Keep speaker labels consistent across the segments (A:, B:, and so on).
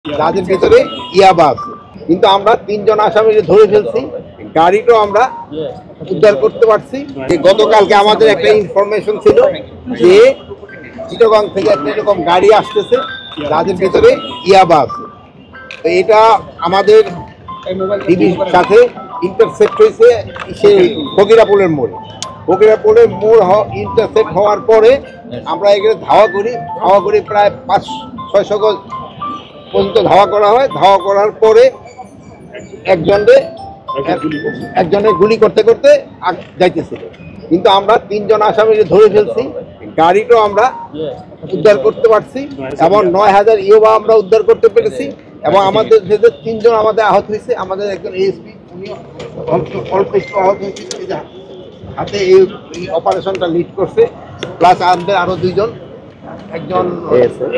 A: যাদের ভিতরে ইয়াবা আছে। কিন্তু আমরা ৩ জন আসামিকে ধরে ফেলছি, গাড়িটাও আমরা উদ্ধার করতে পারছি। গতকালকে আমাদের একটা ইনফরমেশন ছিল যে চিটাগং থেকে একটা এরকম গাড়ি আসতেছে যাদের ভিতরে ইয়াবা আছে। তো এটা আমাদের টিভির সাথে ইন্টারসেপ্ট হয়েছে সেই ফকিরাপুলের মোড়ে। ফকিরাপুলের মোড় ইন্টারসেপ্ট হওয়ার পরে আমরা এখানে ধাওয়া করি প্রায় 500-600 গজ পর্যন্ত ধাওয়া করা হয়। ধাওয়া করার পরে একজনের গুলি করতে করতে যাইতেছিল। কিন্তু আমরা 3 জন আসামিকে ধরে ফেলছি, গাড়িটাও আমরা উদ্ধার করতে পারছি এবং 9000 ইয়াবা আমরা উদ্ধার করতে পেরেছি। এবং আমাদের যে 3 জন আমাদের আহত হয়েছে, আমাদের একজন এএসপি উনি অল্প একটু আহত হয়েছে, হাতে এই অপারেশনটা লিড করছে। প্লাস আমাদের আরো 2 জন, একজন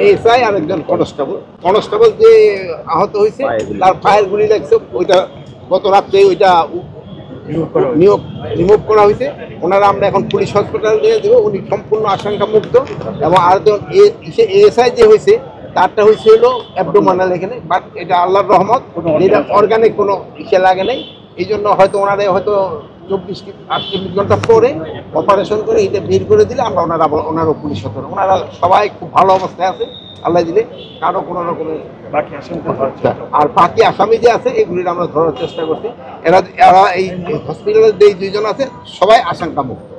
A: এএসআই আর একজন কনস্টেবল যে আহত হয়েছে তার পায়ের গুলি লাগছে। ওইটা গত রাত্রে ওইটা রিমুভ করা হয়েছে। ওনারা আমরা এখন পুলিশ হসপিটাল নিয়ে দেবো। উনি সম্পূর্ণ আশঙ্কা মুক্ত। এবং আরেকজন এএসআই যে হয়েছে তারটা হয়েছে হলো অ্যাবডোমিনাল এখানে, বাট এটা আল্লাহর রহমত, এটা অর্গানিক কোনো ইসে লাগে নাই। এই জন্য হয়তো ওনারা হয়তো 24-48 ঘন্টা পরে অপারেশন করে এটা বের করে দিলে আমরা ওনারও পুলিশ হতো। ওনারা সবাই খুব ভালো অবস্থায় আছে আল্লাহ দিলে, কারো কোনো রকমের আর বাকি আসামি যে আছে এগুলির আমরা ধরার চেষ্টা করছি। এরা এই হসপিটালের যে 2 জন আছে সবাই আশঙ্কা মুক্ত।